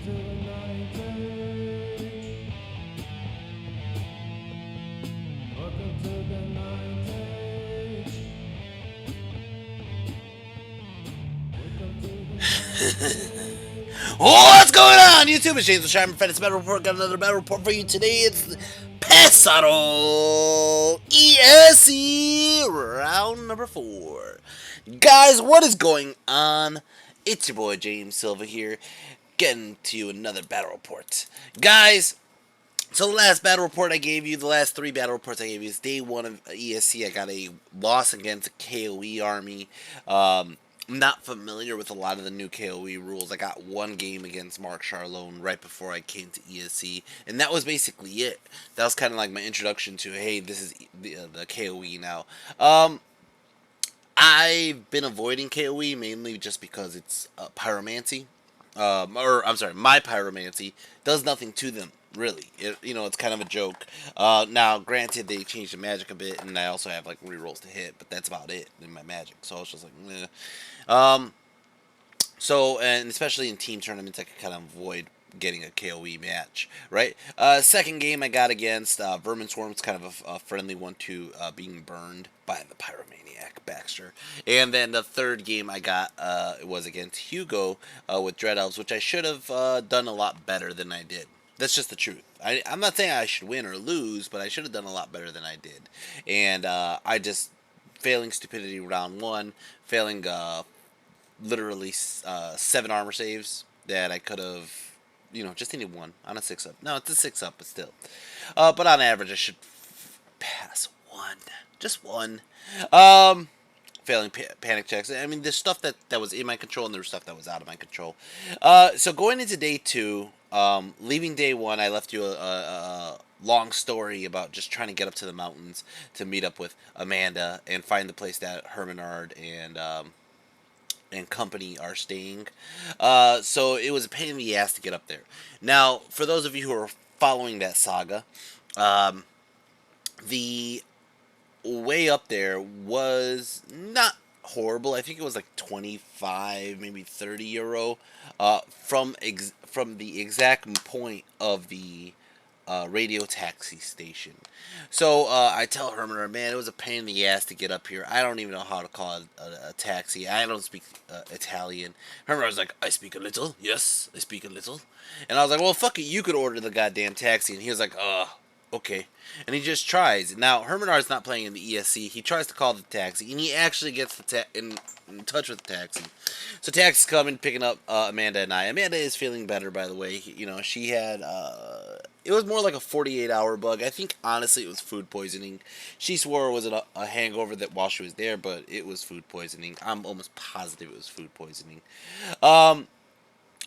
What's going on, YouTube? It's James the ChiHammer Fed. It's Battle Report. Got another Battle Report for you today. It's Pesaro ESC round number 4. Guys, what is going on? It's your boy James Silva here, getting to you another Battle Report. Guys, so the last battle report I gave you, the last 3 battle reports I gave you is day 1 of ESC. I got a loss against a KOE army. I'm not familiar with a lot of the new KOE rules. I got 1 game against Mark Charlone right before I came to ESC, and that was basically it. That was kind of like my introduction to, hey, this is the KOE now. I've been avoiding KOE mainly just because it's pyromancy. Or I'm sorry, my pyromancy does nothing to them, really. It's kind of a joke. Now, granted, they changed the magic a bit, and I also have like rerolls to hit, but that's about it in my magic. So I was just like, meh. And especially in team tournaments, I can kind of avoid getting a KOE match, right? Second game I got against Vermin Swarm. It's kind of a friendly one to being burned by the Pyromaniac Baxter. And then the third game I got was against Hugo with Dread Elves, which I should have done a lot better than I did. That's just the truth. I'm not saying I should win or lose, but I should have done a lot better than I did. And I just failing stupidity round 1, failing literally 7 armor saves that I could have, just needed 1 on a 6-up. No, it's a 6-up, but still. But on average, I should pass 1. Just 1. Failing panic checks. I mean, there's stuff that was in my control, and there was stuff that was out of my control. So going into day 2, leaving day 1, I left you a long story about just trying to get up to the mountains to meet up with Amanda and find the place that Hermanard and company are staying. So it was a pain in the ass to get up there. Now, for those of you who are following that saga, the way up there was not horrible. I think it was like 25, maybe 30 euro from the exact point of the radio taxi station. So I tell Herman, man, it was a pain in the ass to get up here. I don't even know how to call a taxi. I don't speak Italian. Herman was like, I speak a little. Yes, I speak a little. And I was like, well, fuck it. You could order the goddamn taxi. And he was like, okay. And he just tries. Now, Hermanard's not playing in the ESC. He tries to call the taxi, and he actually gets in touch with the taxi. So taxi's coming, picking up Amanda and I. Amanda is feeling better, by the way. She had... it was more like a 48-hour bug. I think, honestly, it was food poisoning. She swore it was a hangover that while she was there, but it was food poisoning. I'm almost positive it was food poisoning.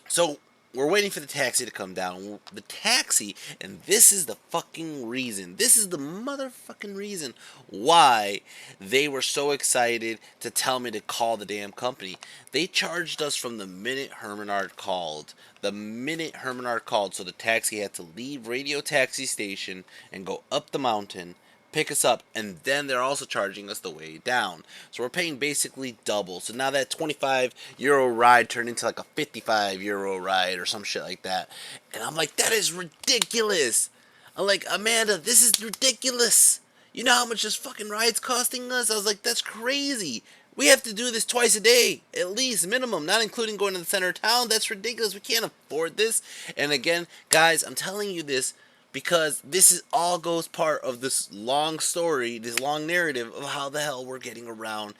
So we're waiting for the taxi to come down. The taxi, and this is the fucking reason. This is the motherfucking reason why they were so excited to tell me to call the damn company. They charged us from the minute Hermanard called. The minute Hermanard called, so the taxi had to leave Radio Taxi Station and go up the mountain, pick us up, and then they're also charging us the way down. So we're paying basically double. So now that 25 euro ride turned into like a 55 euro ride or some shit like that. And I'm like, that is ridiculous. I'm like, Amanda, this is ridiculous. You know how much this fucking ride's costing us? I was like, that's crazy. We have to do this twice a day, at least, minimum, not including going to the center of town. That's ridiculous. We can't afford this. And again, guys, I'm telling you this because this is all goes part of this long story, this long narrative of how the hell we're getting around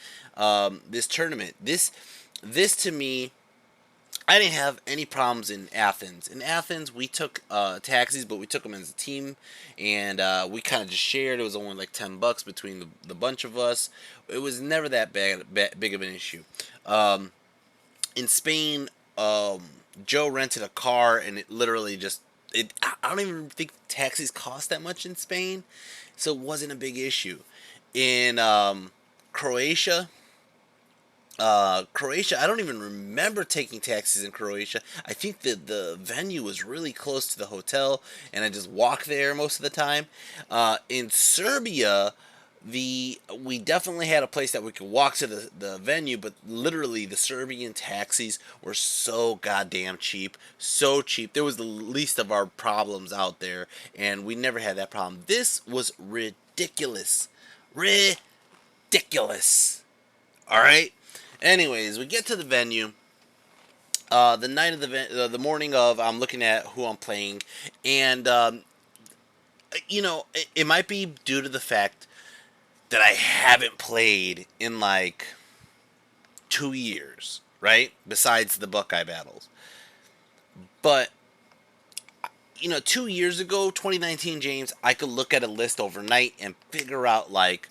this tournament. This to me, I didn't have any problems in Athens. In Athens, we took taxis, but we took them as a team, and we kind of just shared. It was only like $10 between the bunch of us. It was never that big of an issue. In Spain, Joe rented a car, and it literally just... I don't even think taxis cost that much in Spain, so it wasn't a big issue. In Croatia, I don't even remember taking taxis in Croatia. I think that the venue was really close to the hotel, and I just walked there most of the time. In Serbia, We definitely had a place that we could walk to the venue, but literally the Serbian taxis were so goddamn cheap, so cheap. There was the least of our problems out there, and we never had that problem. This was ridiculous, ridiculous. All right. Anyways, we get to the venue. The night of the morning of, I'm looking at who I'm playing, and it might be due to the fact that I haven't played in like 2 years, right? Besides the Buckeye battles. But, 2 years ago, 2019, James, I could look at a list overnight and figure out like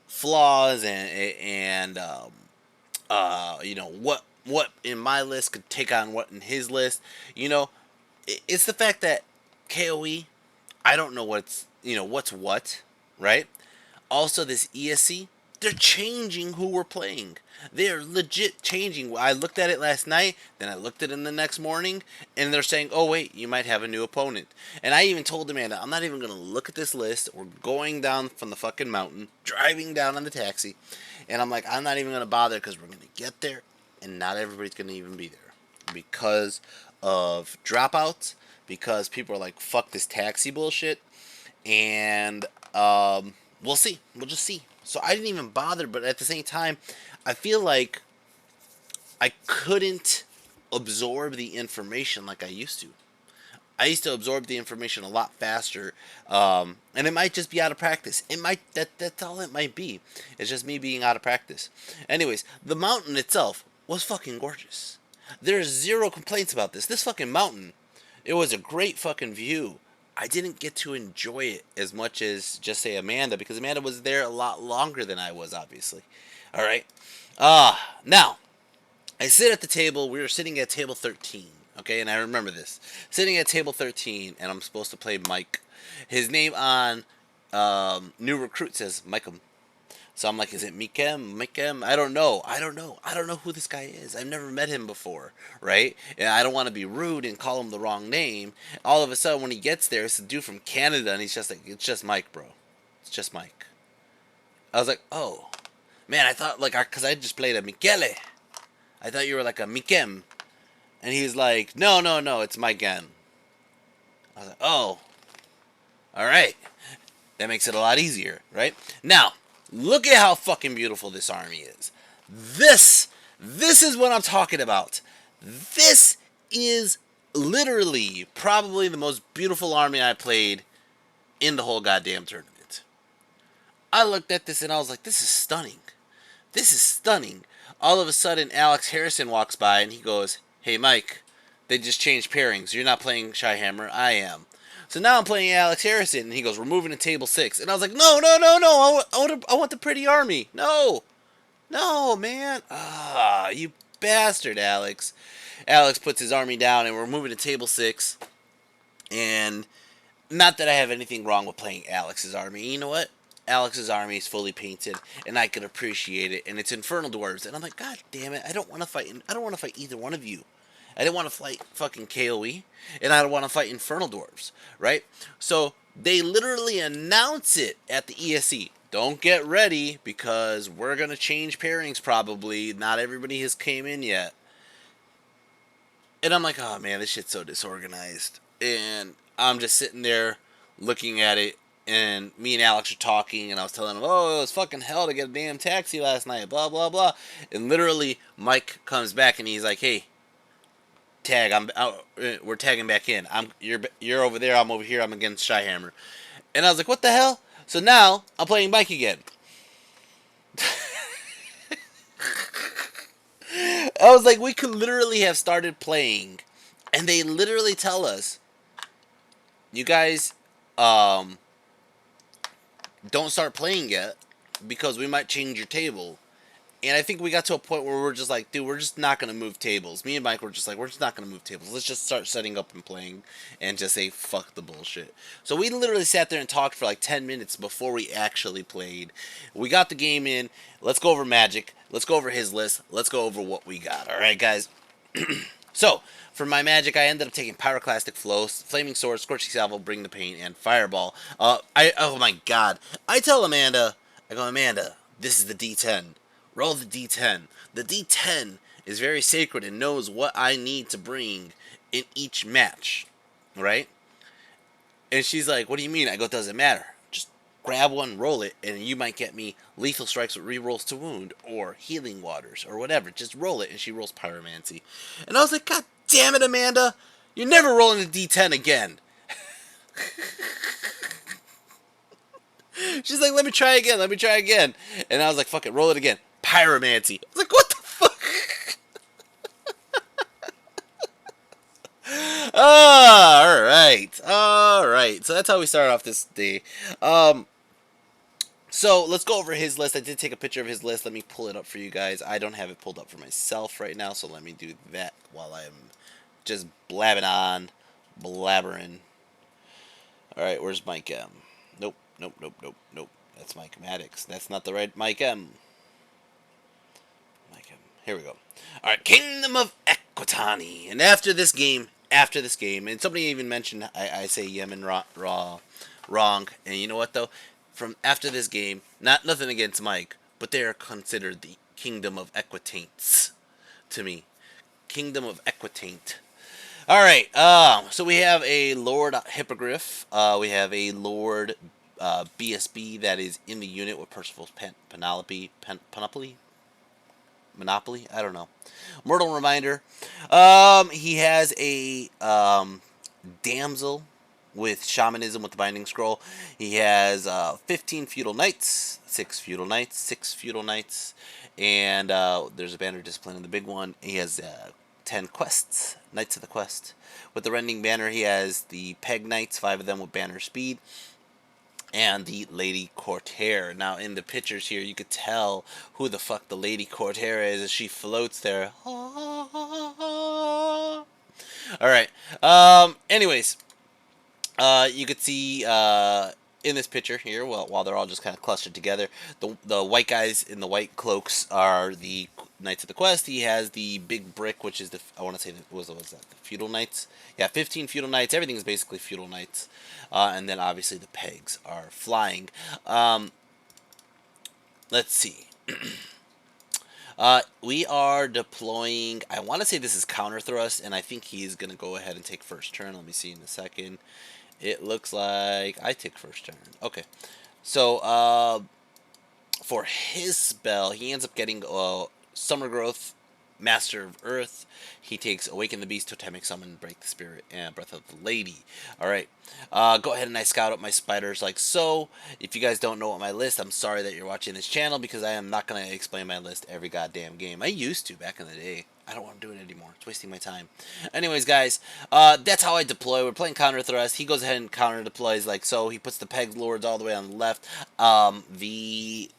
flaws and what in my list could take on what in his list. It's the fact that KOE, I don't know what's what, right? Also, this ESC, they're changing who we're playing. They're legit changing. I looked at it last night, then I looked at it in the next morning, and they're saying, oh, wait, you might have a new opponent. And I even told Amanda, I'm not even going to look at this list. We're going down from the fucking mountain, driving down on the taxi, and I'm like, I'm not even going to bother because we're going to get there, and not everybody's going to even be there because of dropouts, because people are like, fuck this taxi bullshit, and we'll see. We'll just see. So I didn't even bother, but at the same time, I feel like I couldn't absorb the information like I used to. I used to absorb the information a lot faster, and it might just be out of practice. That's all it might be. It's just me being out of practice. Anyways, the mountain itself was fucking gorgeous. There's zero complaints about this. This fucking mountain, it was a great fucking view. I didn't get to enjoy it as much as, just say, Amanda, because Amanda was there a lot longer than I was, obviously. All right. Now, I sit at the table. We were sitting at table 13, okay, and I remember this. Sitting at table 13, and I'm supposed to play Mike. His name on New Recruit says Mike'em. So I'm like, is it Mikem? Mikem? I don't know. I don't know who this guy is. I've never met him before, right? And I don't want to be rude and call him the wrong name. All of a sudden, when he gets there, it's a dude from Canada, and he's just like, it's just Mike, bro. It's just Mike. I was like, oh. Man, I thought, like, because I just played a Michele. I thought you were like a Mikem. And he's like, no, it's Mikem. I was like, oh. All right. That makes it a lot easier, right? Now, look at how fucking beautiful this army is. This is what I'm talking about. This is literally probably the most beautiful army I played in the whole goddamn tournament. I looked at this and I was like, this is stunning. This is stunning. All of a sudden, Alex Harrison walks by and he goes, hey, Mike, they just changed pairings. You're not playing ChiHammer. I am. So now I'm playing Alex Harrison, and he goes, we're moving to table 6. And I was like, no. I want the pretty army. No, man. You bastard, Alex. Alex puts his army down, and we're moving to table 6. And not that I have anything wrong with playing Alex's army. You know what? Alex's army is fully painted, and I can appreciate it. And it's Infernal Dwarves, and I'm like, God damn it! I don't want to fight either one of you. I didn't want to fight fucking KOE, and I don't want to fight Infernal Dwarves, right? So they literally announce it at the ESC. Don't get ready, because we're going to change pairings probably. Not everybody has came in yet. And I'm like, oh man, this shit's so disorganized. And I'm just sitting there looking at it, and me and Alex are talking, and I was telling him, oh, it was fucking hell to get a damn taxi last night, blah, blah, blah. And literally, Mike comes back, and he's like, hey, tag, we're tagging back in. You're over there, I'm over here, I'm against ChiHammer. And I was like, what the hell? So now, I'm playing Mike again. I was like, we could literally have started playing, and they literally tell us, you guys, don't start playing yet, because we might change your table. And I think we got to a point where we're just like, dude, we're just not going to move tables. Me and Mike were just like, we're just not going to move tables. Let's just start setting up and playing and just say, fuck the bullshit. So we literally sat there and talked for like 10 minutes before we actually played. We got the game in. Let's go over Magic. Let's go over his list. Let's go over what we got. All right, guys? So, for my Magic, I ended up taking Pyroclastic Flow, Flaming Sword, Scorching Salvo, Bring the Pain, and Fireball. Oh my god. I tell Amanda, I go, Amanda, this is the D10. Roll the D10. The D10 is very sacred and knows what I need to bring in each match, right? And she's like, what do you mean? I go, doesn't matter. Just grab one, roll it, and you might get me lethal strikes with rerolls to wound or healing waters or whatever. Just roll it. And she rolls pyromancy. And I was like, God damn it, Amanda. You're never rolling a D10 again. She's like, let me try again. Let me try again. And I was like, fuck it, roll it again. Pyromancy. I was like, what the fuck? All right. All right. So that's how we started off this day. So let's go over his list. I did take a picture of his list. Let me pull it up for you guys. I don't have it pulled up for myself right now, so let me do that while I'm just blabbing on, blabbering. All right, where's Mike M? Nope, nope, nope, nope, nope. That's Mike Maddox. That's not the right Mike M. Mike M. Here we go. All right, Kingdom of Equitaine. And after this game, and somebody even mentioned I say Yemen wrong. And you know what though? From after this game, nothing against Mike, but they are considered the Kingdom of Equitaines to me. Kingdom of Equitaine. All right. So we have a Lord Hippogriff. We have a Lord BSB that is in the unit with Percival's Monopoly. I don't know. Mortal Reminder. He has a damsel with shamanism with the binding scroll. He has 15 feudal knights, 6 feudal knights, 6 feudal knights, and there's a banner discipline in the big one. He has 10 quests, Knights of the Quest. With the Rending Banner, he has the Peg Knights, 5 of them with banner speed, and the Lady Courtier. Now, in the pictures here, you could tell who the fuck the Lady Courtier is as she floats there. Alright, anyways, you could see in this picture here, while they're all just kind of clustered together, the white guys in the white cloaks are the Knights of the Quest. He has the big brick, which is I want to say, what was that, the feudal knights? Yeah, 15 feudal knights. Everything is basically feudal knights. And then obviously the pegs are flying. Let's see. We are deploying, I want to say this is counter thrust, and I think he's going to go ahead and take first turn. Let me see in a second. It looks like I take first turn. Okay. So, for his spell, he ends up getting Summer Growth, Master of Earth. He takes Awaken the Beast, Totemic Summon, Break the Spirit, and Breath of the Lady. Alright. Go ahead and I scout up my spiders like so. If you guys don't know what my list, I'm sorry that you're watching this channel because I am not going to explain my list every goddamn game. I used to back in the day. I don't want to do it anymore. It's wasting my time. Anyways, guys, that's how I deploy. We're playing counter thrust. He goes ahead and counter deploys like so. He puts the peg lords all the way on the left. The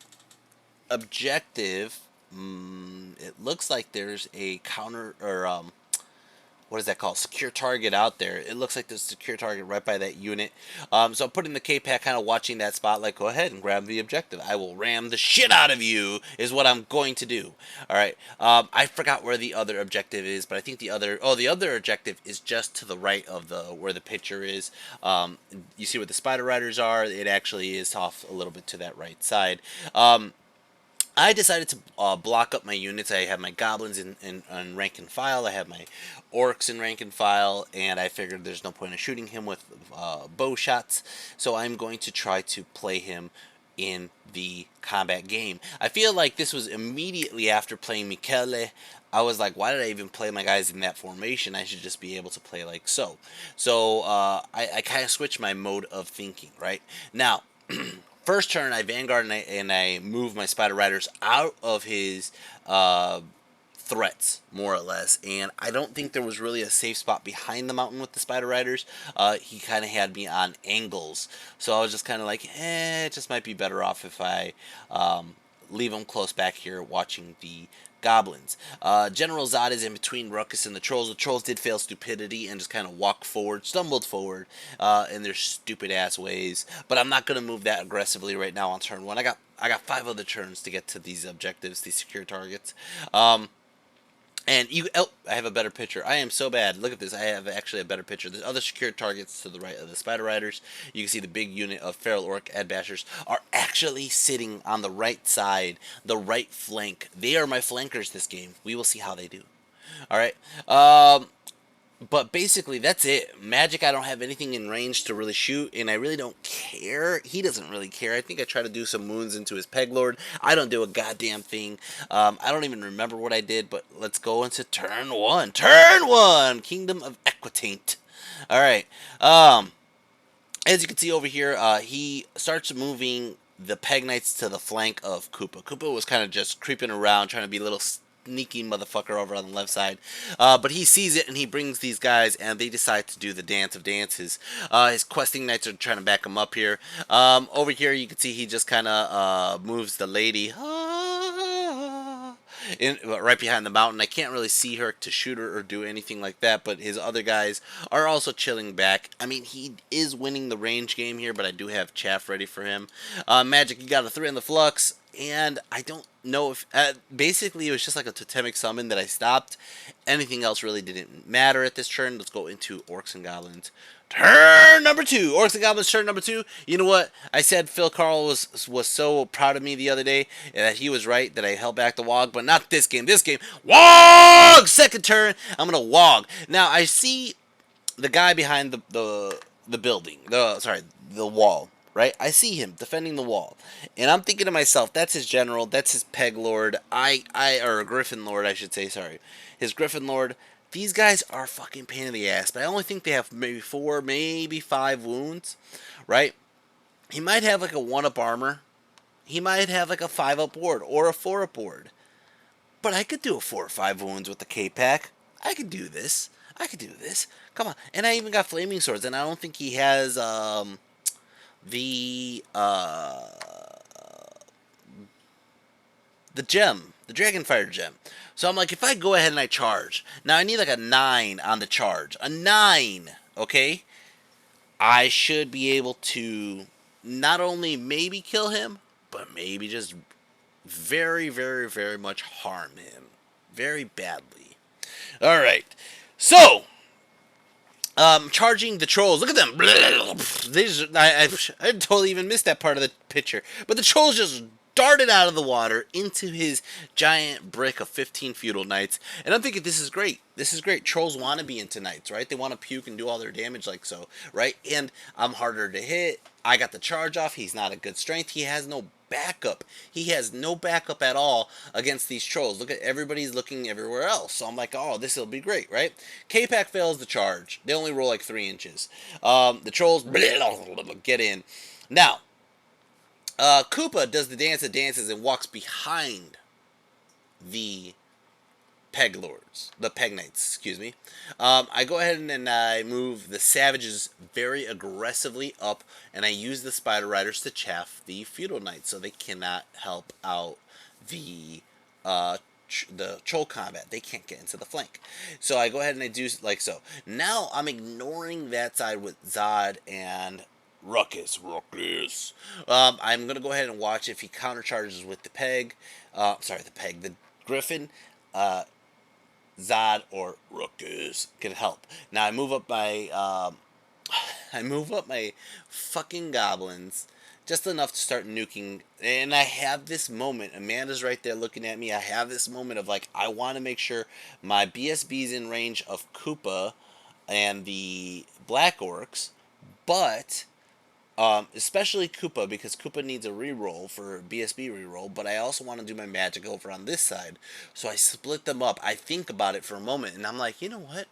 objective, it looks like there's a counter, or what is that called? Secure target out there. It looks like there's a secure target right by that unit. So I'm putting the K-Pack, kind of watching that spot, like, go ahead and grab the objective. I will ram the shit out of you, is what I'm going to do. Alright, I forgot where the other objective is, but I think the other objective is just to the right of where the picture is. You see where the Spider Riders are? It actually is off a little bit to that right side. I decided to block up my units. I have my Goblins in rank and file. I have my Orcs in rank and file, and I figured there's no point in shooting him with bow shots, so I'm going to try to play him in the combat game. I feel like this was immediately after playing Michele. I was like, why did I even play my guys in that formation? I should just be able to play like so. So I kind of switched my mode of thinking, right? Now, first turn, I Vanguard and I move my Spider Riders out of his threats, more or less. And I don't think there was really a safe spot behind the mountain with the Spider Riders. He kind of had me on angles. So I was just kind of like, it just might be better off if I leave him close back here watching the Goblins. General Zod is in between Ruckus and the Trolls. The Trolls did fail Stupidity and just kind of walked forward, stumbled forward in their stupid ass ways. But I'm not going to move that aggressively right now on turn 1. I got 5 other turns to get to these objectives, these secure targets. And you, oh, I have a better picture. I am so bad. Look at this. I have actually a better picture. There's other secured targets to the right of the Spider Riders. You can see the big unit of Feral Orc Ad Bashers are actually sitting on the right side, the right flank. They are my flankers this game. We will see how they do. All right. But basically, that's it. Magic, I don't have anything in range to really shoot, and I really don't care. He doesn't really care. I think I try to do some wounds into his peg lord. I don't do a goddamn thing. I don't even remember what I did, but let's go into turn one. Turn one! Kingdom of Equitaine. All right. As you can see over here, he starts moving the Peg Knights to the flank of Koopa. Koopa was kind of just creeping around, trying to be a little sneaky motherfucker over on the left side. But he sees it and he brings these guys, and they decide to do the dance of dances. His questing knights are trying to back him up here. Over here, you can see he just kind of moves the lady. Right behind the mountain. I can't really see her to shoot her or do anything like that, but his other guys are also chilling back. I mean, he is winning the range game here, but I do have chaff ready for him. Magic, you got a 3 on the flux, and I don't know if... basically, it was just like a totemic summon that I stopped. Anything else really didn't matter at this turn. Let's go into Orcs and Goblins. Turn number 2. Orcs and Goblins, turn number 2. You know what? I said Phil Carl was so proud of me the other day that he was right that I held back the Wog, but not this game. This game, Wog! Second turn, I'm going to Wog. Now, I see the guy behind the building. The wall. Right? I see him defending the wall. And I'm thinking to myself, that's his general, that's his peg lord. Or a griffin lord, I should say, sorry. His griffin lord. These guys are fucking pain in the ass, but I only think they have maybe 4, maybe 5 wounds, right? He might have like a 1-up armor. He might have like a 5-up ward or a 4-up ward. But I could do a 4 or 5 wounds with the K-Pack. I could do this. I could do this. Come on. And I even got flaming swords, and I don't think he has the gem, the Dragonfire gem. So I'm like, if I go ahead and I charge, now I need like a 9 on the charge. A 9, okay? I should be able to not only maybe kill him, but maybe just very, very, very much harm him. Very badly. Alright. So, charging the trolls. Look at them. I totally even missed that part of the picture. But the trolls just darted out of the water into his giant brick of 15 feudal knights. And I'm thinking, this is great. This is great. Trolls want to be into knights, right? They want to puke and do all their damage like so, right? And I'm harder to hit. I got the charge off. He's not a good strength. He has no backup. He has no backup at all against these trolls. Look at everybody's looking everywhere else. So I'm like, oh, this will be great, right? K-Pack fails the charge. They only roll like 3 inches. The trolls get in. Now, Koopa does the dance of dances and walks behind the Peg Lords, the Peg Knights, excuse me. I go ahead and I move the Savages very aggressively up, and I use the Spider Riders to chaff the Feudal Knights so they cannot help out the Troll combat. They can't get into the flank. So I go ahead and I do like so. Now I'm ignoring that side with Zod and Ruckus. I'm going to go ahead and watch if he countercharges with the Peg. The Griffin. Zod or Ruckus can help. Now I move up my fucking goblins just enough to start nuking, and I have this moment. Amanda's right there looking at me. I have this moment of like, I want to make sure my BSB's in range of Koopa and the Black Orcs, but especially Koopa, because Koopa needs a reroll for BSB reroll, but I also want to do my magic over on this side. So I split them up. I think about it for a moment, and I'm like, you know what?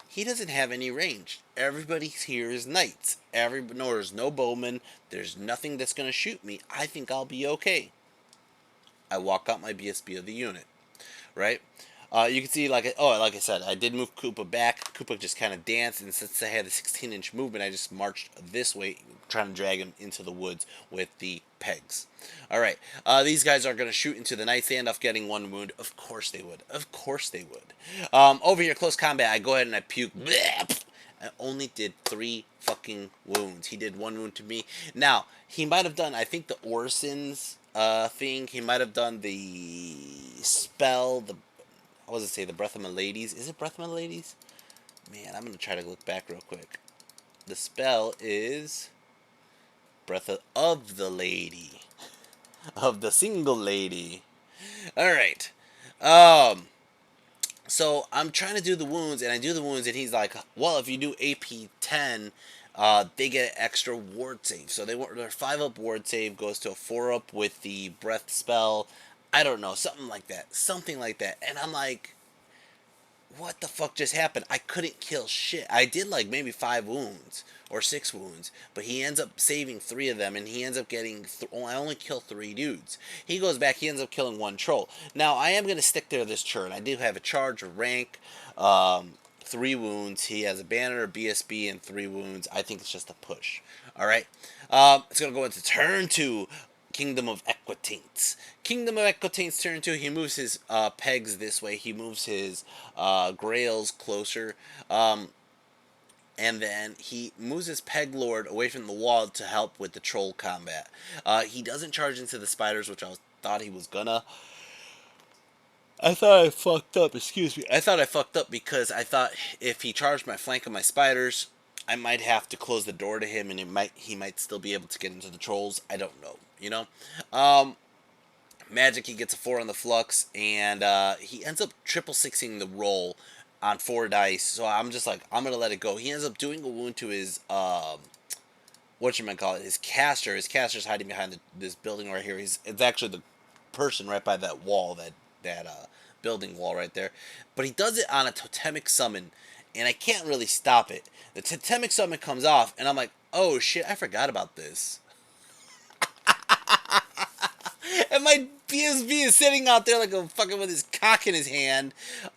He doesn't have any range. Everybody here is knights. There's no bowman. There's nothing that's going to shoot me. I think I'll be okay. I walk out my BSB of the unit, right? You can see, like I said, I did move Koopa back. Koopa just kind of danced, and since I had a 16-inch movement, I just marched this way, trying to drag him into the woods with the pegs. All right, these guys are going to shoot into the knights. They end up getting 1 wound. Of course they would. Of course they would. Over here, close combat, I go ahead and I puke. I only did 3 fucking wounds. He did 1 wound to me. Now, he might have done, I think, the Orson's thing. He might have done the spell, I was to say the Breath of My Ladies. Is it Breath of My Ladies? Man, I'm gonna try to look back real quick. The spell is Breath of the Lady, of the single lady. All right. Um. So I'm trying to do the wounds, and I do the wounds, and he's like, "Well, if you do AP 10, they get an extra ward save. So their 5-up ward save goes to a 4-up with the breath spell. I don't know, something like that." And I'm like, what the fuck just happened? I couldn't kill shit. I did like maybe 5 wounds or 6 wounds, but he ends up saving 3 of them, and he ends up getting. I only kill 3 dudes. He goes back. He ends up killing 1 troll. Now I am gonna stick there this turn. I do have a charge, a rank, 3 wounds. He has a banner, a BSB, and 3 wounds. I think it's just a push. All right. It's gonna go into turn 2. Kingdom of Equitaine. Kingdom of Equitaine's turn 2. He moves his pegs this way. He moves his grails closer. And then he moves his peg lord away from the wall to help with the troll combat. He doesn't charge into the spiders, which thought he was gonna. I thought I fucked up. Excuse me. I thought I fucked up because I thought if he charged my flank of my spiders, I might have to close the door to him, and he might still be able to get into the trolls. I don't know. You know. Magic, he gets a 4 on the flux, and he ends up triple sixing the roll on 4 dice. So I'm just like, I'm gonna let it go. He ends up doing a wound to his whatchamacallit, his caster. His caster's hiding behind this building right here. It's actually the person right by that wall, that building wall right there. But he does it on a totemic summon, and I can't really stop it. The totemic summon comes off, and I'm like, oh shit, I forgot about this. And my BSB is sitting out there like a fucking with his cock in his hand.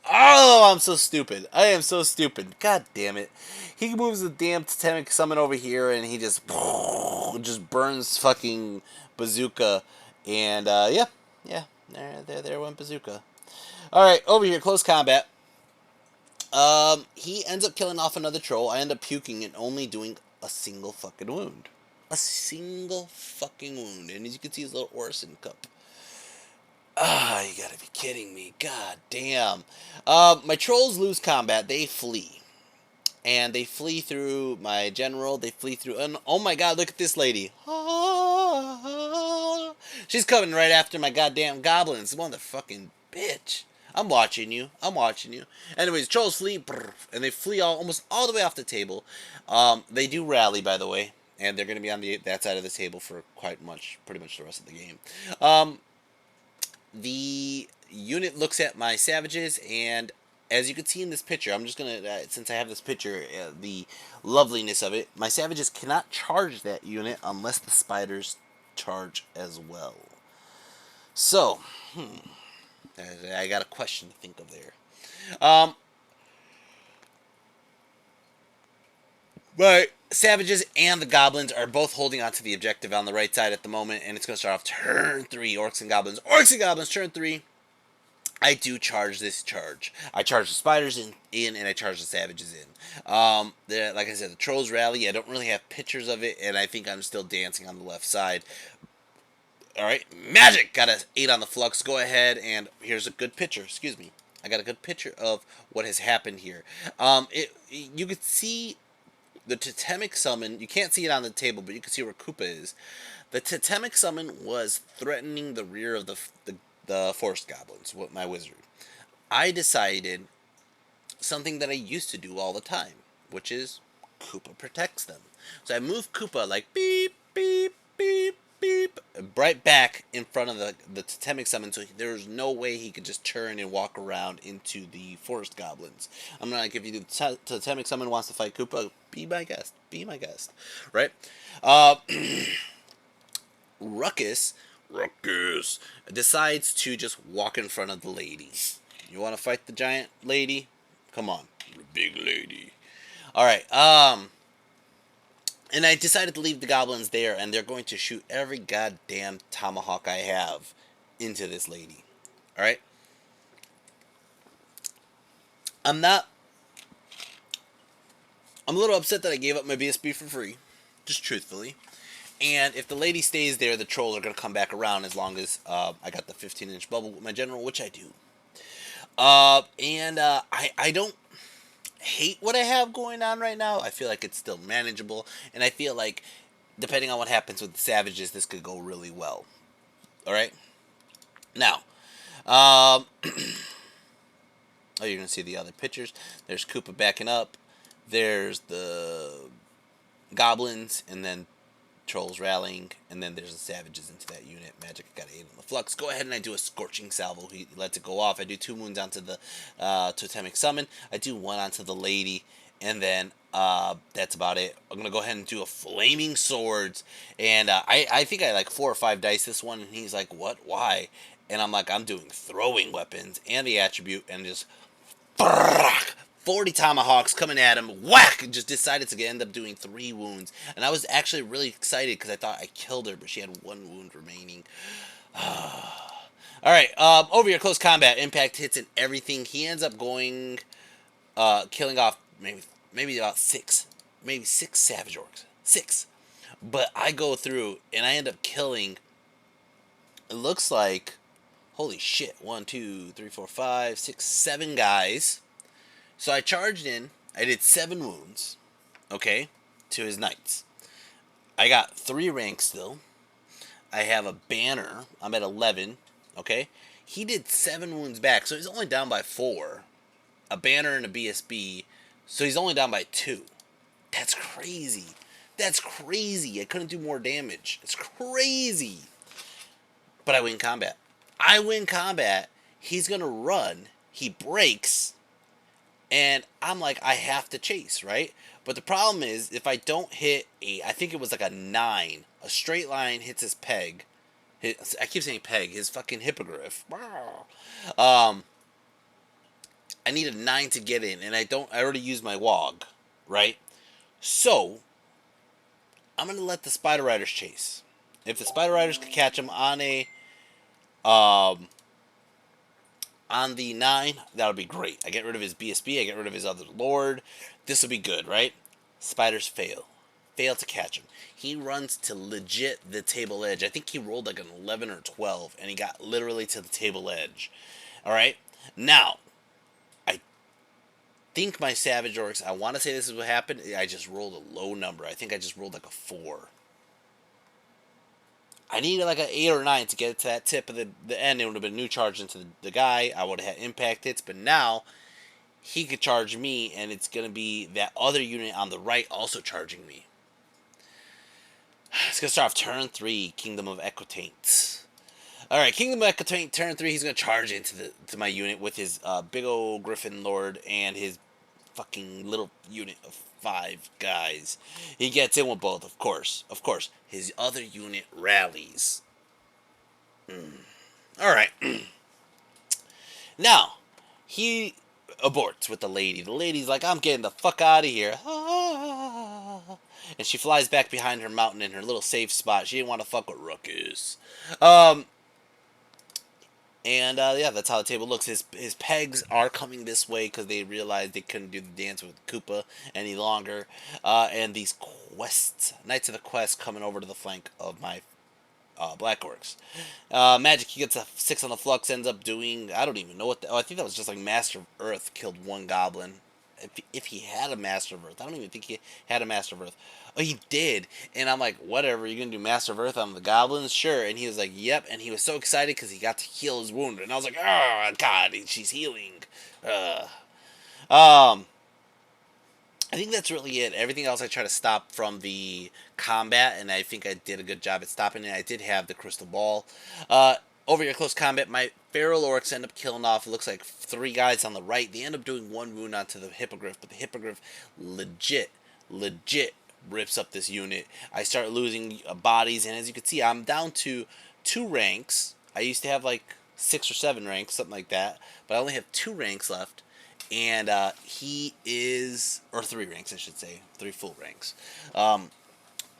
Oh, I'm so stupid. I am so stupid. God damn it. He moves the damn totemic summon over here, and he just burns fucking bazooka. And yeah, there went bazooka. All right, over here, close combat. He ends up killing off another troll. I end up puking and only doing a single fucking wound. A single fucking wound. And as you can see, his little Orson cup. Ah, you gotta be kidding me. God damn. My trolls lose combat. They flee. And they flee through my general. They flee through. And oh my god, look at this lady. She's coming right after my goddamn goblins. Motherfucking bitch. I'm watching you. I'm watching you. Anyways, trolls flee. And they flee almost all the way off the table. They do rally, by the way. And they're going to be on that side of the table for pretty much the rest of the game. The unit looks at my savages, and as you can see in this picture, I'm just going to, since I have this picture, the loveliness of it, my savages cannot charge that unit unless the spiders charge as well. So, I got a question to think of there. But savages and the goblins are both holding on to the objective on the right side at the moment, and it's going to start off turn 3, Orcs and Goblins. Orcs and Goblins, turn 3. I do charge this charge. I charge the spiders in and I charge the savages in. Like I said, the trolls rally. I don't really have pictures of it, and I think I'm still dancing on the left side. Alright, magic! Got an 8 on the flux. Go ahead, and here's a good picture. Excuse me. I got a good picture of what has happened here. You could see the totemic summon. You can't see it on the table, but you can see where Koopa is. The totemic summon was threatening the rear of the forest goblins, my wizard. I decided something that I used to do all the time, which is Koopa protects them. So I moved Koopa like beep, beep, beep, beep, right back in front of the totemic summon, so there was no way he could just turn and walk around into the forest goblins. I'm not like, if you do totemic summon wants to fight Koopa, be my guest, right? Ruckus decides to just walk in front of the lady. You want to fight the giant lady? Come on, the big lady. All right. And I decided to leave the goblins there, and they're going to shoot every goddamn tomahawk I have into this lady. All right. I'm a little upset that I gave up my BSB for free, just truthfully. And if the lady stays there, the trolls are going to come back around as long as I got the 15-inch bubble with my general, which I do. I don't hate what I have going on right now. I feel like it's still manageable, and I feel like depending on what happens with the Savages, this could go really well. All right. Now, um, oh, you're gonna see the other pictures. There's Koopa backing up. There's the Goblins, and then Trolls rallying, and then there's the Savages into that unit. Magic got 8 on the Flux. Go ahead and I do a Scorching Salvo. He lets it go off. I do 2 wounds onto the Totemic Summon. I do 1 onto the Lady, and then that's about it. I'm going to go ahead and do a Flaming Swords, and I think I like 4 or 5 dice this one, and he's like, what? Why? And I'm like, I'm doing throwing weapons and the attribute, and just 40 tomahawks coming at him, whack, and just decided to end up doing 3 wounds. And I was actually really excited because I thought I killed her, but she had 1 wound remaining. Alright, over your close combat, impact hits and everything. He ends up going, killing off maybe about 6, maybe 6 Savage Orcs. 6. But I go through and I end up killing, it looks like, holy shit, 1, 2, 3, 4, 5, 6, 7 guys. So I charged in. I did 7 wounds, okay, to his knights. I got 3 ranks still. I have a banner. I'm at 11, okay. He did 7 wounds back, so he's only down by 4. A banner and a BSB, so he's only down by 2. That's crazy. That's crazy. I couldn't do more damage. It's crazy. But I win combat. I win combat. He's going to run. He breaks. And I'm like, I have to chase, right? But the problem is, if I don't hit I think it was like a 9, a straight line hits his peg. I keep saying peg, his fucking hippogriff. I need a 9 to get in, and I already used my wog, right? So, I'm going to let the Spider Riders chase. If the Spider Riders could catch him on on the 9, that would be great. I get rid of his BSB, I get rid of his other lord. This will be good, right? Spiders fail. Fail to catch him. He runs to legit the table edge. I think he rolled like an 11 or 12, and he got literally to the table edge. Alright? Now, I think my Savage Orcs, I want to say this is what happened. I just rolled a low number. I think I just rolled like a 4. I needed like an 8 or 9 to get it to that tip of the end. It would have been a new charge into the guy. I would have had impact hits, but now he could charge me, and it's going to be that other unit on the right also charging me. It's going to start off turn 3, Kingdom of Equitaine. Alright, Kingdom of Equitaine, turn 3, he's going to charge into my unit with his big old Griffin Lord and his fucking little unit of 5 guys. He gets in with both, of course. Of course. His other unit rallies. Alright. Now, he aborts with the lady. The lady's like, I'm getting the fuck out of here. And she flies back behind her mountain in her little safe spot. She didn't want to fuck with Ruckus. Yeah, that's how the table looks. His pegs are coming this way because they realized they couldn't do the dance with Koopa any longer. And these quests, Knights of the Quest, coming over to the flank of my Black Orcs. Magic, he gets a 6 on the Flux, ends up doing, I don't even know what I think that was just like Master of Earth killed 1 goblin. If he had a Master of Earth. I don't even think he had a Master of Earth. Oh, he did. And I'm like, whatever, you're going to do Master of Earth on the goblins? Sure. And he was like, yep. And he was so excited because he got to heal his wound. And I was like, oh, God, she's healing. I think that's really it. Everything else I try to stop from the combat, and I think I did a good job at stopping it. I did have the crystal ball. Over your close combat, my feral orcs end up killing off, it looks like 3 guys on the right. They end up doing 1 wound onto the hippogriff, but the hippogriff legit rips up this unit. I start losing bodies, and as you can see, I'm down to 2 ranks. I used to have like 6 or 7 ranks, something like that, but I only have 2 ranks left. And he is, or 3 ranks, I should say, 3 full ranks.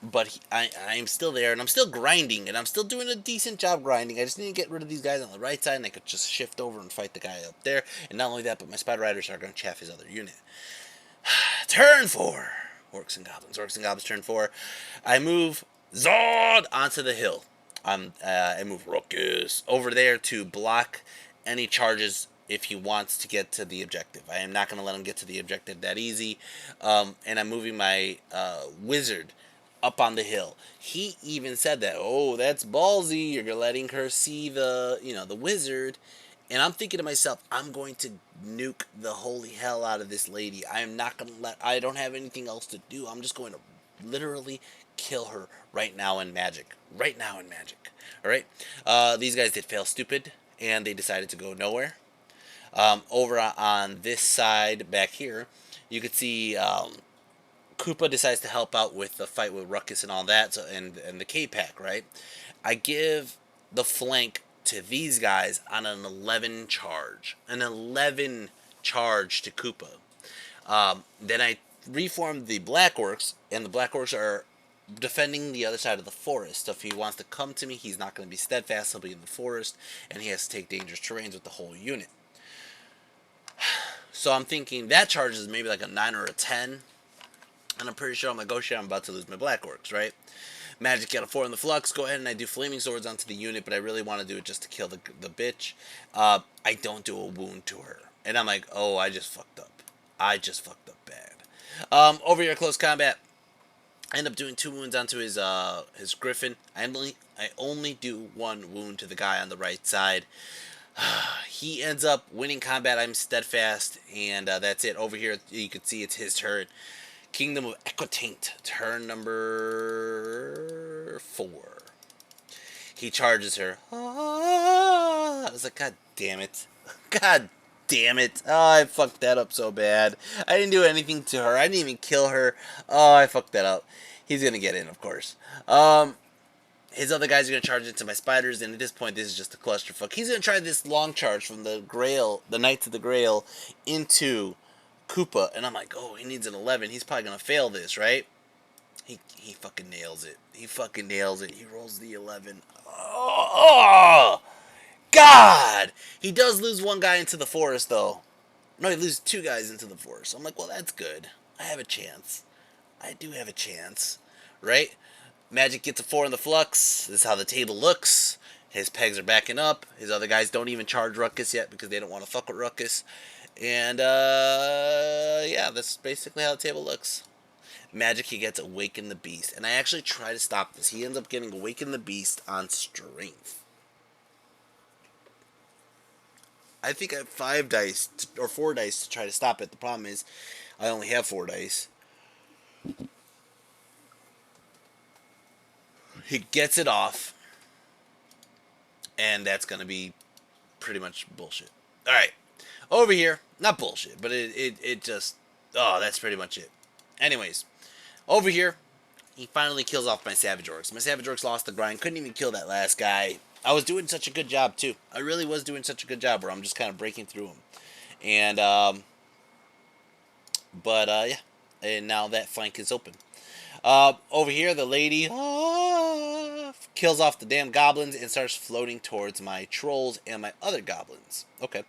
But I'm still there, and I'm still grinding, and I'm still doing a decent job grinding. I just need to get rid of these guys on the right side, and I could just shift over and fight the guy up there. And not only that, but my Spider Riders are going to chaff his other unit. Turn 4. Orcs and Goblins. Orcs and Goblins, turn 4. I move Zod onto the hill. I move Ruckus over there to block any charges if he wants to get to the objective. I am not going to let him get to the objective that easy. And I'm moving my wizard up on the hill. He even said that, oh, that's ballsy. You're letting her see the wizard. And I'm thinking to myself, I'm going to nuke the holy hell out of this lady. I am not going to I don't have anything else to do. I'm just going to literally kill her right now in magic. Right now in magic. Alright? These guys did fail stupid, and they decided to go nowhere. Over on this side back here, you could see Koopa decides to help out with the fight with Ruckus and all that, so and the K-Pack, right? I give the flank to these guys on an 11 charge. An 11 charge to Koopa. Then I reform the Black Orcs, and the Black Orcs are defending the other side of the forest. So if he wants to come to me, he's not going to be steadfast. He'll be in the forest, and he has to take dangerous terrains with the whole unit. So I'm thinking that charge is maybe like a 9 or a 10. And I'm pretty sure on my Ghost Shot I'm about to lose my Black Orcs, right? Magic got a 4 in the Flux. Go ahead and I do Flaming Swords onto the unit, but I really want to do it just to kill the bitch. I don't do a wound to her. And I'm like, oh, I just fucked up. I just fucked up bad. Over here, close combat. I end up doing 2 wounds onto his Griffin. I only do 1 wound to the guy on the right side. He ends up winning combat. I'm steadfast, and that's it. Over here, you can see it's his turn. Kingdom of Equitaine, turn number 4. He charges her. I was like, God damn it. God damn it. Oh, I fucked that up so bad. I didn't do anything to her. I didn't even kill her. Oh, I fucked that up. He's going to get in, of course. His other guys are going to charge into my spiders, and at this point, this is just a clusterfuck. He's going to try this long charge from the Grail, the Knights of the Grail, into Koopa, and I'm like, oh, he needs an 11. He's probably going to fail this, right? He fucking nails it. He fucking nails it. He rolls the 11. Oh, God! He does lose 1 guy into the forest, though. No, he loses 2 guys into the forest. I'm like, well, that's good. I have a chance. I do have a chance, right? Magic gets a 4 in the Flux. This is how the table looks. His pegs are backing up. His other guys don't even charge Ruckus yet because they don't want to fuck with Ruckus. And, yeah, that's basically how the table looks. Magic, he gets Awaken the Beast. And I actually try to stop this. He ends up getting Awaken the Beast on Strength. I think I have 5 dice, or 4 dice to try to stop it. The problem is, I only have 4 dice. He gets it off. And that's going to be pretty much bullshit. Alright. Over here, not bullshit, but it just, oh, that's pretty much it. Anyways, over here, he finally kills off my Savage Orcs. My Savage Orcs lost the grind, couldn't even kill that last guy. I was doing such a good job, too. I really was doing such a good job where I'm just kind of breaking through him. And, yeah, and now that flank is open. Over here, the lady kills off the damn goblins and starts floating towards my trolls and my other goblins. Okay.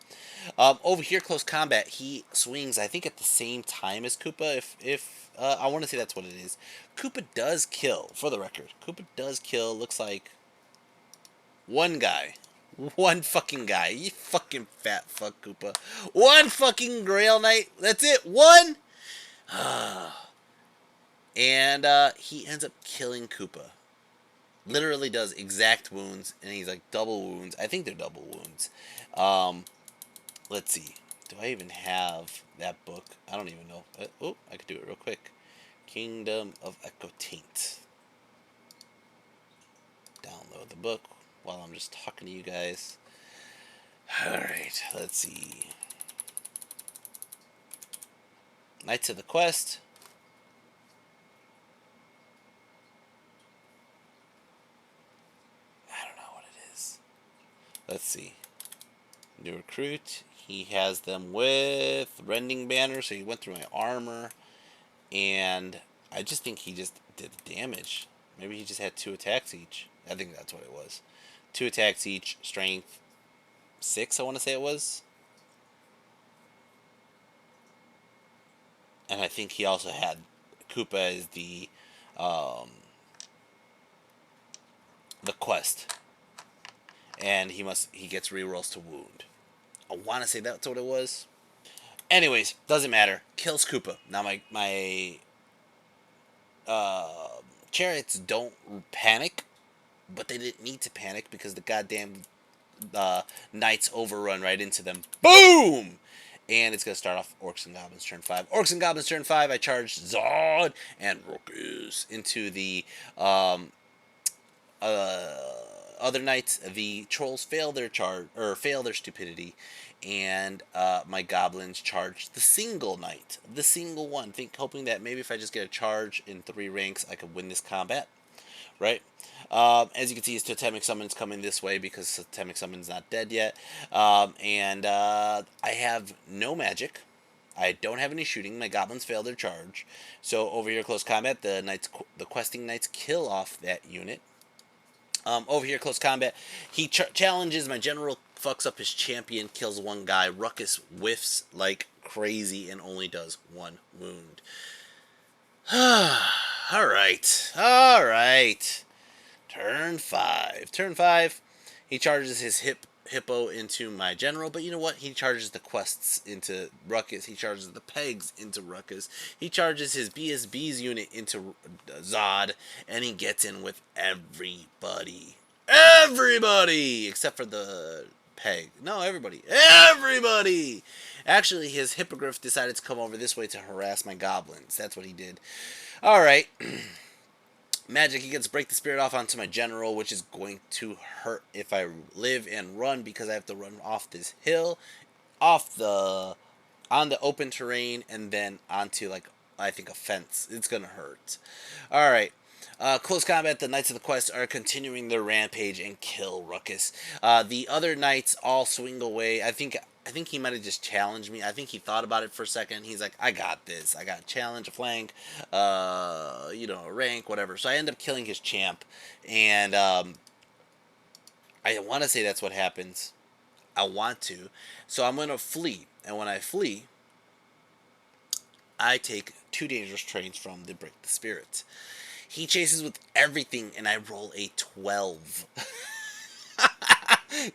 Over here, close combat, he swings, I think, at the same time as Koopa. If I want to say that's what it is. Koopa does kill, for the record. Koopa does kill, looks like, 1 guy. 1 fucking guy. You fucking fat fuck, Koopa. 1 fucking Grail Knight. That's it. 1. And he ends up killing Koopa. Literally does exact wounds, and he's like double wounds. I think they're double wounds. Let's see. Do I even have that book? I don't even know. Oh, I could do it real quick. Kingdom of Equitaine. Download the book while I'm just talking to you guys. Alright, let's see. Knights of the Quest. I don't know what it is. Let's see. New recruit. He has them with Rending Banner, so he went through my armor. And I just think he just did damage. Maybe he just had 2 attacks each. I think that's what it was. 2 attacks each, strength 6, I want to say it was. And I think he also had Koopa as the quest. And he gets rerolls to wound. I want to say that's what it was. Anyways, doesn't matter. Kills Koopa. Now my uh, chariots don't panic, but they didn't need to panic because the goddamn knights overrun right into them. Boom! And it's going to start off Orcs and Goblins turn 5. Orcs and Goblins turn 5. I charge Zod and Ruckus into the uh, other knights. The trolls fail their charge or fail their stupidity, and my goblins charge the single knight, the single one. Hoping that maybe if I just get a charge in 3 ranks, I could win this combat. Right. As you can see, his Totemic Summon's coming this way because Totemic Summon's not dead yet. And I have no magic. I don't have any shooting. My goblins failed their charge. So over here, close combat, the questing knights kill off that unit. Over here, close combat, he challenges my general, fucks up his champion, kills one guy. Ruckus whiffs like crazy and only does 1 wound. Alright. Alright. Turn 5. Turn 5. He charges his hippo into my general, but you know what? He charges the quests into Ruckus. He charges the pegs into Ruckus. He charges his BSB's unit into Zod, and he gets in with everybody. Everybody! Except for the peg. No, everybody. Everybody! Actually, his hippogriff decided to come over this way to harass my goblins. That's what he did. Alright. Magic, he gets Break the Spirit off onto my general, which is going to hurt if I live and run because I have to run off this hill, on the open terrain, and then onto, like, I think a fence. It's going to hurt. Alright. Close combat, the Knights of the Quest are continuing their rampage and kill Ruckus. The other knights all swing away. I think he might have just challenged me. I think he thought about it for a second. He's like, I got this. I got a challenge, a flank, a rank, whatever. So I end up killing his champ. And I want to say that's what happens. I want to. So I'm going to flee. And when I flee, I take 2 dangerous trains from the Break the Spirit. He chases with everything, and I roll a 12.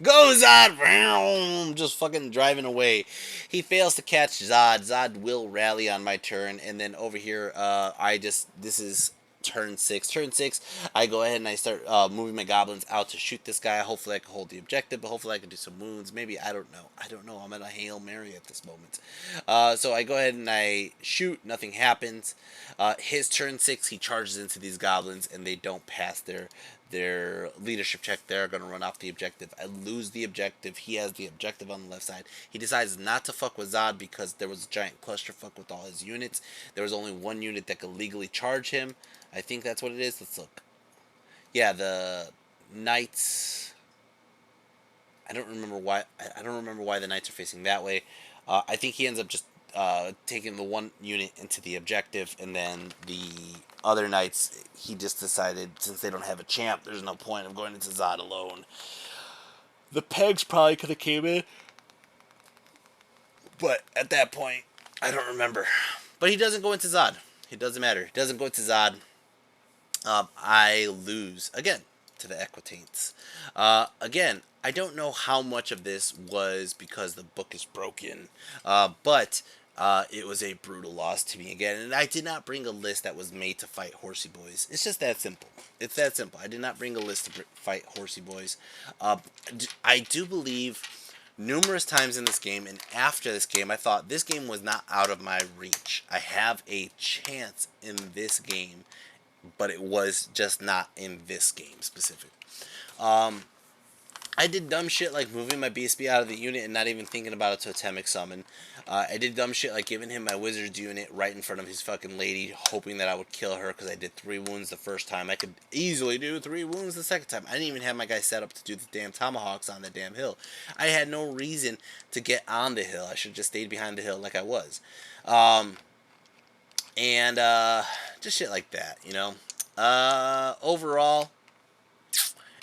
Go Zod! Just fucking driving away. He fails to catch Zod. Zod will rally on my turn, and then over here, this is turn 6. Turn 6, I go ahead and I start moving my goblins out to shoot this guy. Hopefully I can hold the objective, but hopefully I can do some wounds. Maybe, I don't know. I'm at a Hail Mary at this moment. So I go ahead and I shoot. Nothing happens. His turn 6, he charges into these goblins, and they don't pass their leadership check. They're going to run off the objective. I lose the objective. He has the objective on the left side. He decides not to fuck with Zod because there was a giant clusterfuck with all his units. There was only 1 unit that could legally charge him. I think that's what it is. Let's look. Yeah, the knights. I don't remember why the knights are facing that way. I think he ends up just taking the 1 unit into the objective, and then the other knights, he just decided, since they don't have a champ, there's no point of going into Zod alone. The pegs probably could have came in, but at that point, I don't remember. But he doesn't go into Zod. It doesn't matter. He doesn't go into Zod. I lose again to the Equitaines. Again, I don't know how much of this was because the book is broken, but it was a brutal loss to me again. And I did not bring a list that was made to fight Horsey Boys. It's just that simple. It's that simple. I did not bring a list to fight Horsey Boys. I do believe numerous times in this game, and after this game, I thought this game was not out of my reach. I have a chance in this game, but it was just not in this game specific. I did dumb shit like moving my BSB out of the unit and not even thinking about a totemic summon. I did dumb shit like giving him my wizard's unit right in front of his fucking lady, hoping that I would kill her because I did 3 wounds the first time. I could easily do 3 wounds the second time. I didn't even have my guy set up to do the damn tomahawks on the damn hill. I had no reason to get on the hill. I should have just stayed behind the hill like I was. Just shit like that, you know. Overall,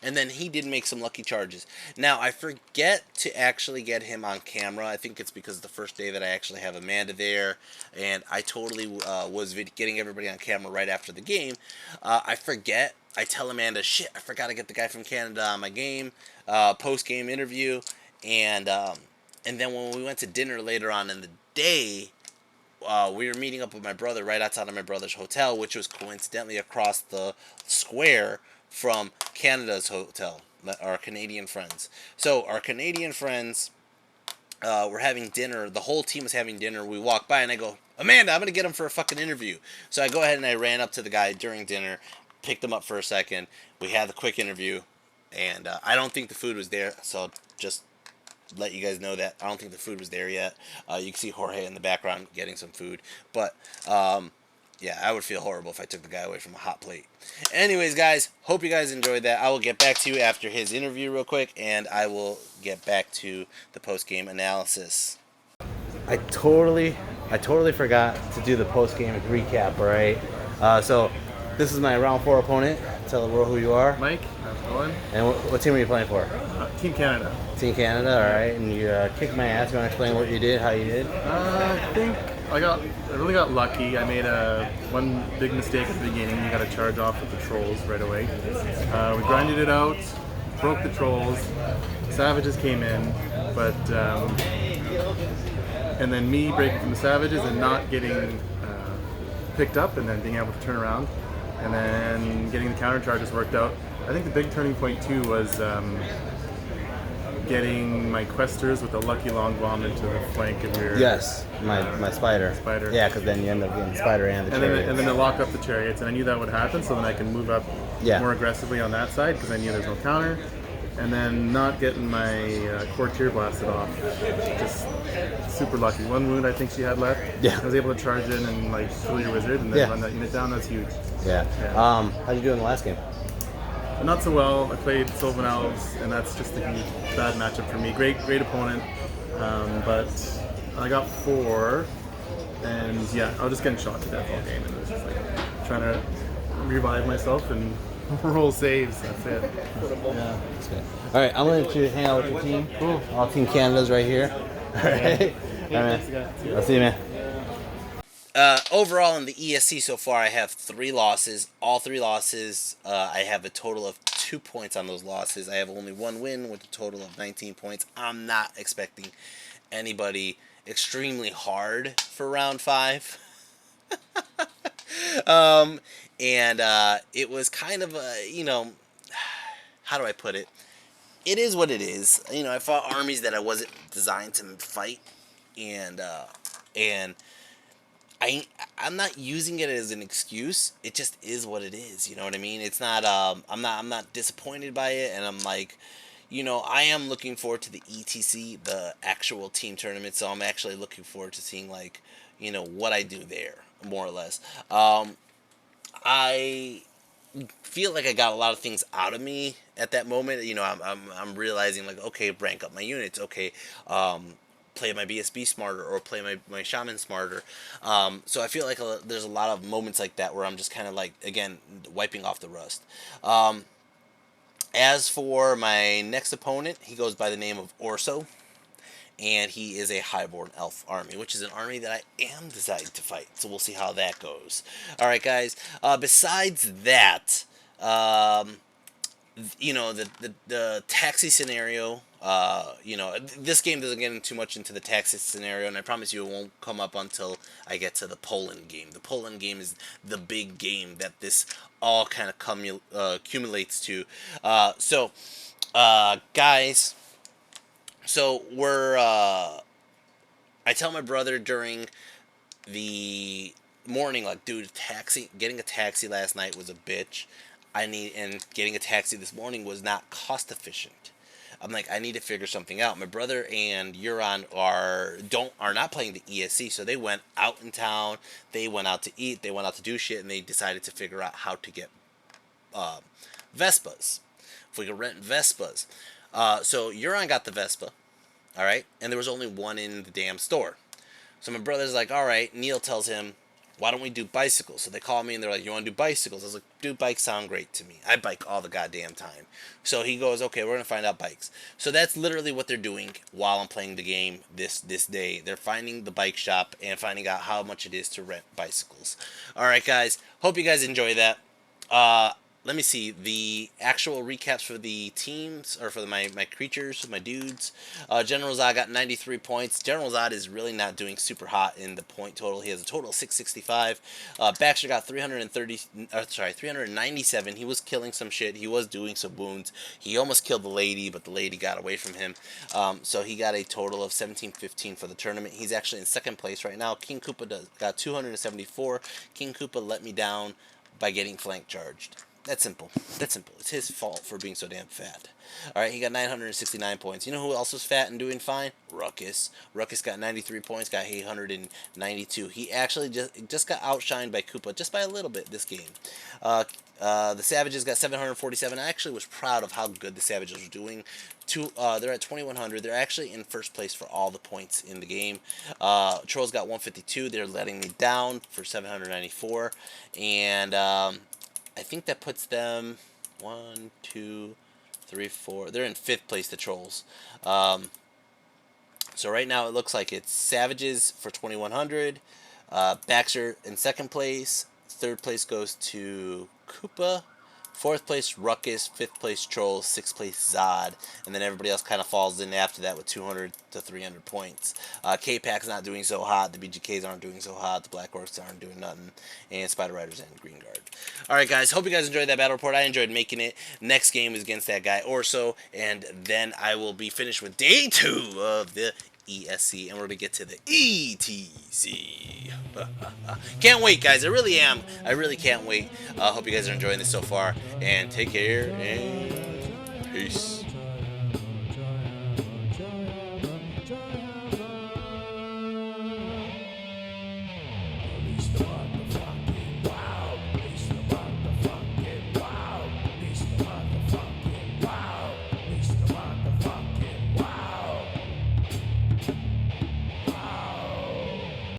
and then he did make some lucky charges. Now, I forget to actually get him on camera. I think it's because the first day that I actually have Amanda there, and I totally was getting everybody on camera right after the game. I forget. I tell Amanda, shit, I forgot to get the guy from Canada on my game, post-game interview, and And then when we went to dinner later on in the day, we were meeting up with my brother right outside of my brother's hotel, which was coincidentally across the square from Canada's hotel, our Canadian friends. So our Canadian friends were having dinner. The whole team was having dinner. We walked by and I go, Amanda, I'm going to get him for a fucking interview. So I go ahead and I ran up to the guy during dinner, picked him up for a second. We had the quick interview, and I don't think the food was there, so just let you guys know that I don't think the food was there yet. You can see Jorge in the background getting some food, but yeah, I would feel horrible if I took the guy away from a hot plate. Anyways, guys, hope you guys enjoyed that. I will get back to you after his interview real quick, and I will get back to the post-game analysis. I totally forgot to do the post-game recap, all right? So this is my round 4 opponent. Tell the world who you are. Mike, how's it going? And what team are you playing for? Team Canada. Team Canada, all right. And you kicked my ass. You want to explain what you did, how you did? I think I really got lucky. I made one big mistake at the beginning. You got to charge off with the trolls right away. We grinded it out, broke the trolls. Savages came in, but and then me breaking from the savages and not getting picked up, and then being able to turn around, and then getting the counter charges worked out. I think the big turning point too was getting my questers with a lucky long bomb into the flank of your... Yes, my spider. Spider. Yeah, because then you end up getting the spider and the chariots. And then it locked up the chariots, and I knew that would happen, so then I can move up more aggressively on that side, because I knew there's no counter. And then not getting my courtier blasted off. Just super lucky. 1 wound I think she had left. Yeah. I was able to charge in and like kill your wizard and then run that unit down. That's huge. Yeah. How'd you do in the last game? Not so well. I played Sylvan Elves, and that's just a bad matchup for me. Great opponent, but I got 4, and yeah, I was just getting shot to death all game, and it was just like trying to revive myself and roll saves. That's it. Yeah. That's good. All right, I'm gonna let you hang out with your team. Cool. All Team Canada's right here. All right. All right, man. I'll see you, man. Overall in the ESC so far, I have 3 losses. All 3 losses, I have a total of 2 points on those losses. I have only 1 win with a total of 19 points. I'm not expecting anybody extremely hard for round 5. It was kind of a, how do I put it? It is what it is. I fought armies that I wasn't designed to fight, and I'm not using it as an excuse. It just is what it is. You know what I mean? It's not. I'm not disappointed by it, and I'm like, I am looking forward to the ETC, the actual team tournament. So I'm actually looking forward to seeing what I do there, more or less. I feel like I got a lot of things out of me at that moment. I'm realizing okay, rank up my units. Okay. Play my BSB smarter, or play my shaman smarter. So I feel like there's a lot of moments like that where I'm just kind of again, wiping off the rust. As for my next opponent, he goes by the name of Orso, and he is a highborn elf army, which is an army that I am decided to fight. So we'll see how that goes. All right, guys. Besides that, the taxi scenario, this game doesn't get too much into the taxi scenario, and I promise you it won't come up until I get to the Poland game. The Poland game is the big game that this all kind of accumulates to. Guys, so I tell my brother during the morning, dude, getting a taxi last night was a bitch. And getting a taxi this morning was not cost efficient. I'm like, I need to figure something out. My brother and Euron are not playing the ESC, so they went out in town. They went out to eat. They went out to do shit, and they decided to figure out how to get Vespas. If we could rent Vespas. So Euron got the Vespa, all right, and there was only one in the damn store. So my brother's like, all right. Neil tells him, why don't we do bicycles? So they call me and they're like, you want to do bicycles? I was like, dude, bikes sound great to me. I bike all the goddamn time. So he goes, okay, we're going to find out bikes. So that's literally what they're doing while I'm playing the game this day. They're finding the bike shop and finding out how much it is to rent bicycles. All right, guys. Hope you guys enjoy that. let me see the actual recaps for the teams or for my creatures, my dudes. General Zod got 93 points. General Zod is really not doing super hot in the point total. He has a total of 665. Baxter got 397. He was killing some shit. He was doing some wounds. He almost killed the lady, but the lady got away from him. So he got a total of 1715 for the tournament. He's actually in second place right now. King Koopa got 274. King Koopa let me down by getting flank charged. That's simple. That's simple. It's his fault for being so damn fat. All right, he got 969 points. You know who else was fat and doing fine? Ruckus. Ruckus got 93 points, got 892. He actually just got outshined by Koopa just by a little bit this game. The Savages got 747. I actually was proud of how good the Savages were doing. They're at 2100. They're actually in first place for all the points in the game. Trolls got 152. They're letting me down for 794. And I think that puts them 1, 2, 3, 4. They're in fifth place, the Trolls. So right now it looks like it's Savages for 2100. Baxter in second place. Third place goes to Koopa. Fourth place, Ruckus. Fifth place, Trolls. Sixth place, Zod. And then everybody else kind of falls in after that with 200 to 300 points. K-Pack's not doing so hot. The BGKs aren't doing so hot. The Black Orcs aren't doing nothing. And Spider Riders and Green Guard. Alright, guys. Hope you guys enjoyed that battle report. I enjoyed making it. Next game is against that guy, Orso. And then I will be finished with day 2 of the ESC, and we're gonna get to the ETC. Can't wait, guys. I really am. I really can't wait. Hope you guys are enjoying this so far, and take care and peace.